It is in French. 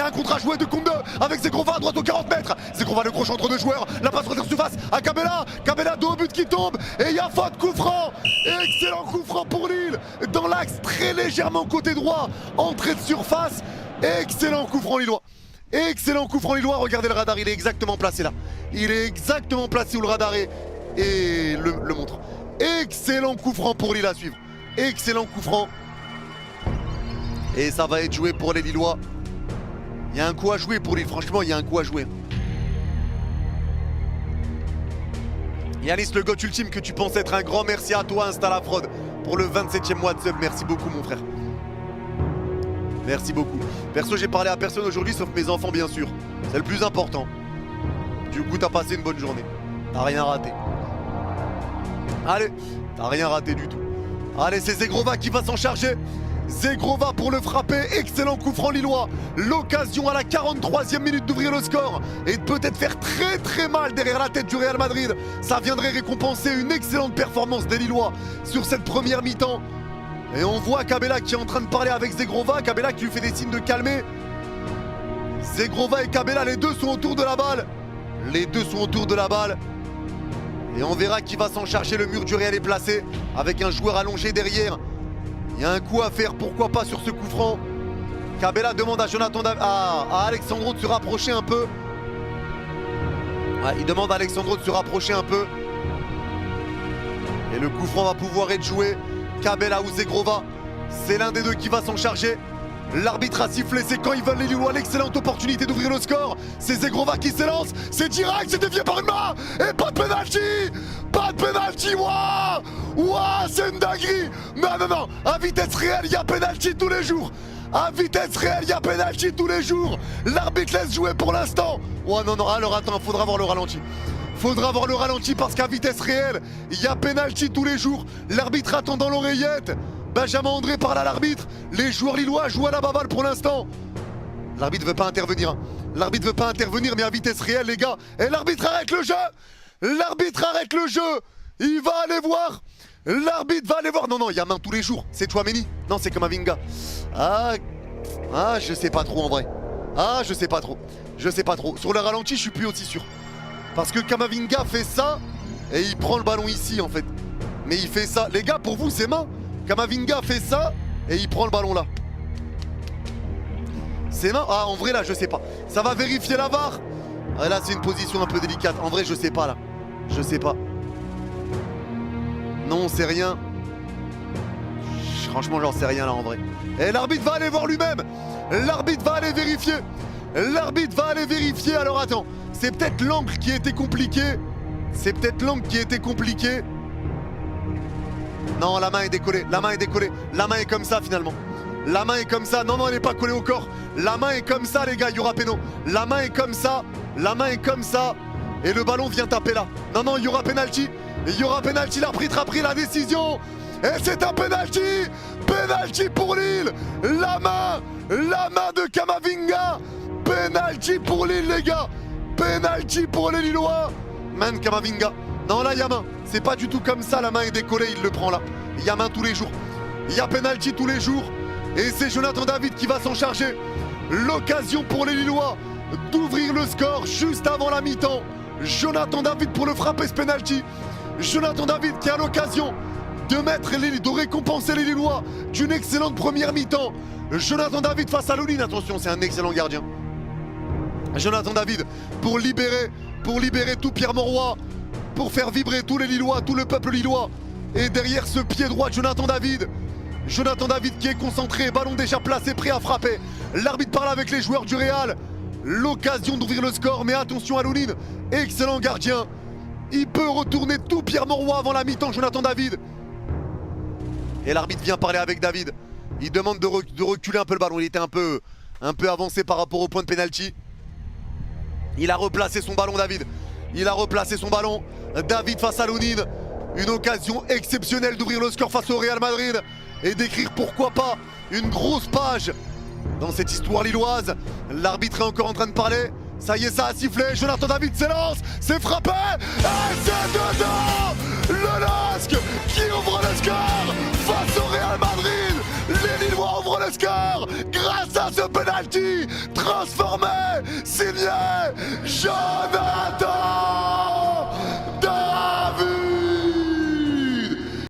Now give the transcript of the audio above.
y a un contre à jouer de compte 2 avec Zegrova à droite aux 40 mètres. Zegrova le crochet entre deux joueurs, la passe sur surface à Kabela. Kabela, dos au but qui tombe et il y a faute, coup franc. Excellent coup franc pour Lille dans l'axe très légèrement côté droit, entrée de surface. Excellent coup franc lillois. Excellent coup franc lillois, regardez le radar, il est exactement placé là. Il est exactement placé où le radar est et le montre. Excellent coup franc pour Lille à suivre. Excellent coup franc. Et ça va être joué pour les Lillois. Il y a un coup à jouer pour Lille, franchement il y a un coup à jouer. Yanis le goth ultime que tu penses être un grand merci à toi Insta la fraude pour le 27e mois de sub. Merci beaucoup mon frère. Merci beaucoup. Perso j'ai parlé à personne aujourd'hui sauf mes enfants bien sûr. C'est le plus important. Du coup t'as passé une bonne journée. T'as rien raté. Allez, t'as rien raté du tout. Allez c'est Zegrova qui va s'en charger. Zegrova pour le frapper, excellent coup franc lillois. L'occasion à la 43e minute d'ouvrir le score et de peut-être faire très mal derrière la tête du Real Madrid. Ça viendrait récompenser une excellente performance des Lillois sur cette première mi-temps. Et on voit Kabela qui est en train de parler avec Zegrova, Kabela qui lui fait des signes de calmer. Zegrova et Kabela, les deux sont autour de la balle. Les deux sont autour de la balle. Et on verra qui va s'en charger, le mur du Real est placé avec un joueur allongé derrière. Il y a un coup à faire, pourquoi pas sur ce coup franc. Kabela demande à Jonathan à Alexandro de se rapprocher un peu. Ouais, il demande à Alexandro de se rapprocher un peu. Et le coup franc va pouvoir être joué. Kabela ou Zegrova, c'est l'un des deux qui va s'en charger. L'arbitre a sifflé, c'est quand ils veulent les Lillois, l'excellente opportunité d'ouvrir le score. C'est Zegrova qui s'élance, c'est direct, c'est dévié par une main. Et pas de pénalty. Pas de pénalty, waouh. Waouh, c'est une dinguerie. Non, à vitesse réelle, il y a pénalty tous les jours. À vitesse réelle, il y a pénalty tous les jours. L'arbitre laisse jouer pour l'instant. Oh non, alors attends, faudra voir le ralenti. Faudra voir le ralenti parce qu'à vitesse réelle, il y a pénalty tous les jours. L'arbitre attend dans l'oreillette. Benjamin André parle à l'arbitre. Les joueurs lillois jouent à la baballe pour l'instant. L'arbitre veut pas intervenir. L'arbitre veut pas intervenir, mais à vitesse réelle, les gars. Et l'arbitre arrête le jeu. L'arbitre arrête le jeu. Il va aller voir. L'arbitre va aller voir. Non, il y a main tous les jours. C'est Tchouaméni. Non, c'est Kamavinga. Ah, je sais pas trop en vrai. Ah, je sais pas trop. Je sais pas trop. Sur le ralenti, je suis plus aussi sûr. Parce que Kamavinga fait ça et il prend le ballon ici en fait. Mais il fait ça. Les gars, pour vous, c'est main. Kamavinga fait ça et il prend le ballon là. C'est main. Ah, en vrai, là, je sais pas. Ça va vérifier la VAR. Ah, là, c'est une position un peu délicate. En vrai, je sais pas là. Je sais pas. Non, c'est rien. Franchement, j'en sais rien là en vrai. Et l'arbitre va aller voir lui-même. L'arbitre va aller vérifier. L'arbitre va aller vérifier. Alors attends. C'est peut-être l'angle qui était compliqué. C'est peut-être l'angle qui était compliqué. Non, la main est décollée. La main est décollée. La main est comme ça finalement. La main est comme ça. Non, elle n'est pas collée au corps. La main est comme ça, les gars. Il y aura péno. La main est comme ça. La main est comme ça. Et le ballon vient taper là. Non, il y aura pénalty. Il y aura pénalty. L'arbitre a pris la décision. Et c'est un pénalty. Pénalty pour Lille. La main de Kamavinga. Pénalty pour Lille, les gars. Pénalty pour les Lillois. Man Kamavinga. Non, là, il y a main. C'est pas du tout comme ça, la main est décollée, il le prend là. Il y a main tous les jours. Il y a pénalty tous les jours. Et c'est Jonathan David qui va s'en charger. L'occasion pour les Lillois d'ouvrir le score juste avant la mi-temps. Jonathan David pour le frapper ce pénalty. Jonathan David qui a l'occasion de récompenser les Lillois d'une excellente première mi-temps. Jonathan David face à Lounine. Attention, c'est un excellent gardien. Jonathan David pour libérer tout Pierre Mauroy, pour faire vibrer tous les Lillois, tout le peuple lillois. Et derrière ce pied droit de Jonathan David qui est concentré, ballon déjà placé, prêt à frapper. L'arbitre parle avec les joueurs du Real. L'occasion d'ouvrir le score, mais attention à Lounine, excellent gardien. Il peut retourner tout Pierre Mauroy avant la mi-temps, Jonathan David. Et l'arbitre vient parler avec David. Il demande de reculer un peu le ballon, il était un peu avancé par rapport au point de pénalty. Il a replacé son ballon, David. Il a replacé son ballon. David face à Lounine. Une occasion exceptionnelle d'ouvrir le score face au Real Madrid. Et d'écrire pourquoi pas une grosse page dans cette histoire lilloise. L'arbitre est encore en train de parler. Ça y est, ça a sifflé. Jonathan David s'élance. C'est frappé. Et c'est dedans. Le LOSC qui ouvre le score face au Real Madrid. Les Lillois ouvrent le le score grâce à ce penalty transformé, signé Jonathan